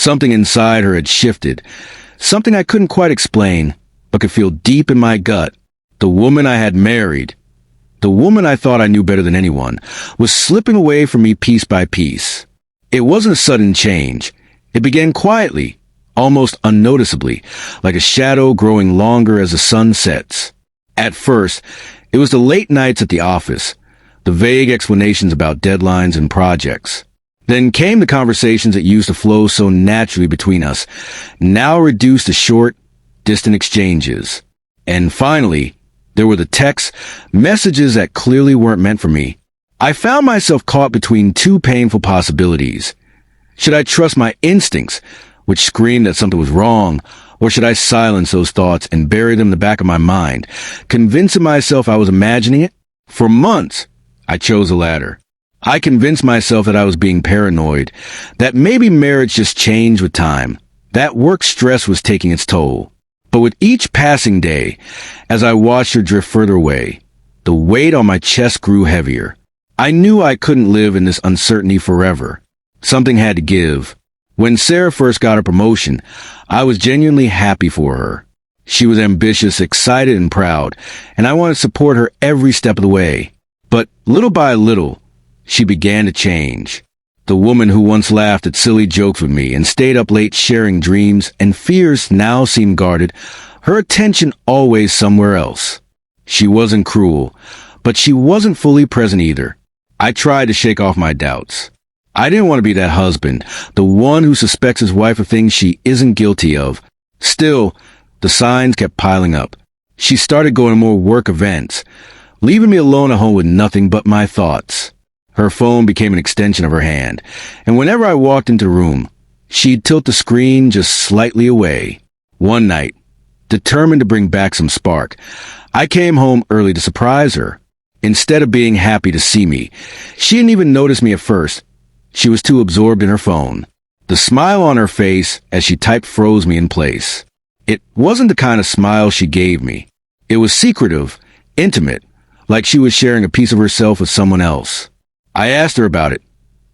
Something inside her had shifted. Something I couldn't quite explain, but could feel deep in my gut. The woman I had married, the woman I thought I knew better than anyone, was slipping away from me piece by piece. It wasn't a sudden change. It began quietly, almost unnoticeably, like a shadow growing longer as the sun sets. At first, it was the late nights at the office, the vague explanations about deadlines and projects. Then came the conversations that used to flow so naturally between us, now reduced to short, distant exchanges. And finally, there were the texts, messages that clearly weren't meant for me. I found myself caught between two painful possibilities. Should I trust my instincts, which screamed that something was wrong, or should I silence those thoughts and bury them in the back of my mind, convincing myself I was imagining it? For months, I chose the latter. I convinced myself that I was being paranoid, that maybe marriage just changed with time, that work stress was taking its toll. But with each passing day, as I watched her drift further away, the weight on my chest grew heavier. I knew I couldn't live in this uncertainty forever. Something had to give. When Sarah first got her promotion, I was genuinely happy for her. She was ambitious, excited, and proud, and I wanted to support her every step of the way. But little by little, she began to change. The woman who once laughed at silly jokes with me and stayed up late sharing dreams and fears now seemed guarded, her attention always somewhere else. She wasn't cruel, but she wasn't fully present either. I tried to shake off my doubts. I didn't want to be that husband, the one who suspects his wife of things she isn't guilty of. Still, the signs kept piling up. She started going to more work events, leaving me alone at home with nothing but my thoughts. Her phone became an extension of her hand, and whenever I walked into the room, she'd tilt the screen just slightly away. One night, determined to bring back some spark, I came home early to surprise her. Instead of being happy to see me, she didn't even notice me at first. She was too absorbed in her phone. The smile on her face as she typed froze me in place. It wasn't the kind of smile she gave me. It was secretive, intimate, like she was sharing a piece of herself with someone else. I asked her about it,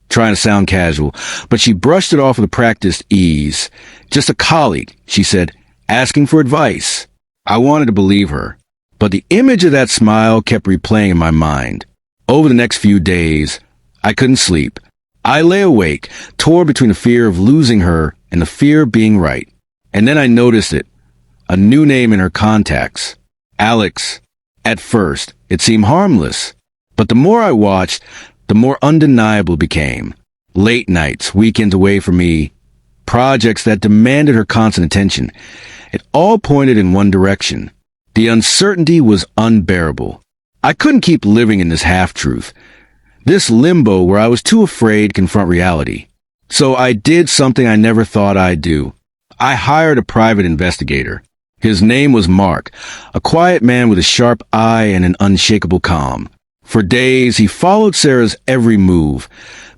trying to sound casual, but she brushed it off with a practiced ease. Just a colleague, she said, asking for advice. I wanted to believe her, but the image of that smile kept replaying in my mind. Over the next few days, I couldn't sleep. I lay awake, torn between the fear of losing her and the fear of being right. And then I noticed it, a new name in her contacts, Alex. At first, it seemed harmless, but the more I watched, the more undeniable it became. Late nights, weekends away from me, projects that demanded her constant attention. It all pointed in one direction. The uncertainty was unbearable. I couldn't keep living in this half-truth, this limbo where I was too afraid to confront reality. So I did something I never thought I'd do. I hired a private investigator. His name was Mark, a quiet man with a sharp eye and an unshakable calm. For days, he followed Sarah's every move,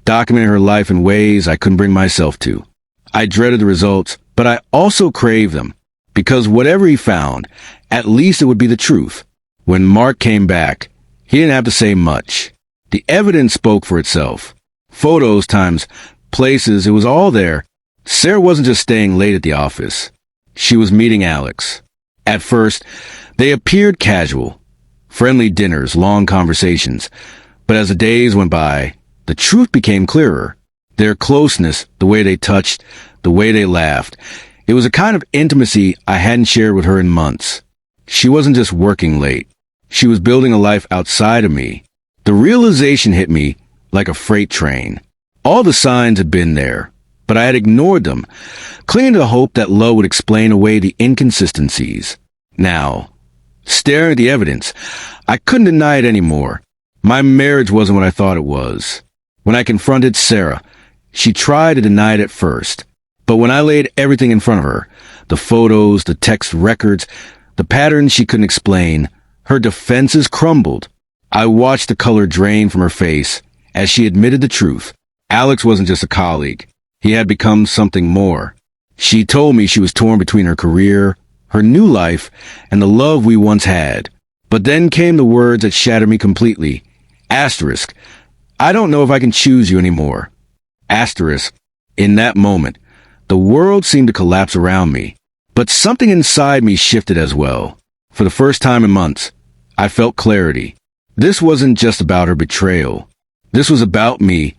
documenting her life in ways I couldn't bring myself to. I dreaded the results, but I also craved them, because whatever he found, at least it would be the truth. When Mark came back, he didn't have to say much. The evidence spoke for itself. Photos times places, it was all there. Sarah wasn't just staying late at the office. She was meeting Alex. At first, they appeared casual. Friendly dinners, long conversations. But as the days went by, the truth became clearer. Their closeness, the way they touched, the way they laughed. It was a kind of intimacy I hadn't shared with her in months. She wasn't just working late. She was building a life outside of me. The realization hit me like a freight train. All the signs had been there, but I had ignored them, clinging to the hope that love would explain away the inconsistencies. Now, staring at the evidence, I couldn't deny it anymore. My marriage wasn't what I thought it was. When I confronted Sarah, she tried to deny it at first. But when I laid everything in front of her, the photos, the text records, the patterns she couldn't explain, her defenses crumbled. I watched the color drain from her face as she admitted the truth. Alex wasn't just a colleague. He had become something more. She told me she was torn between her career, her new life, and the love we once had. But then came the words that shattered me completely. Asterisk. I don't know if I can choose you anymore. Asterisk. In that moment, The world seemed to collapse around me. But something inside me shifted as well. For the first time in months, I felt clarity. This wasn't just about her betrayal. This was about me,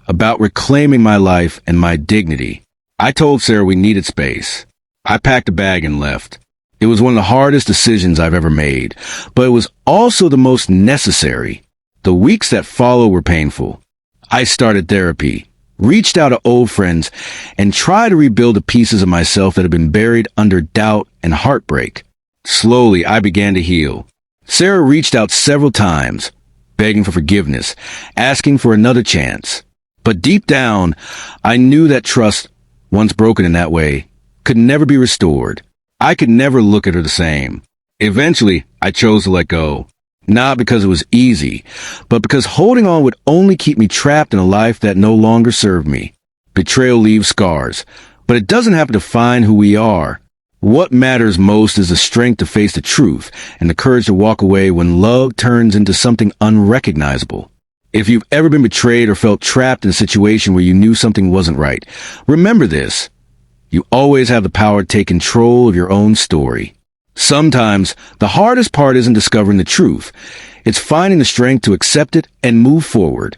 about reclaiming my life and my dignity. I told Sarah we needed space. I packed a bag and left. It was one of the hardest decisions I've ever made, but it was also the most necessary. The weeks that followed were painful. I started therapy, reached out to old friends, and tried to rebuild the pieces of myself that had been buried under doubt and heartbreak. Slowly, I began to heal. Sarah reached out several times, begging for forgiveness, asking for another chance. But deep down, I knew that trust, once broken in that way, could never be restored. I could never look at her the same. Eventually, I chose to let go. Not because it was easy, but because holding on would only keep me trapped in a life that no longer served me. Betrayal leaves scars, but it doesn't have to define who we are. What matters most is the strength to face the truth and the courage to walk away when love turns into something unrecognizable. If you've ever been betrayed or felt trapped in a situation where you knew something wasn't right, remember this. You always have the power to take control of your own story. Sometimes, the hardest part isn't discovering the truth. It's finding the strength to accept it and move forward.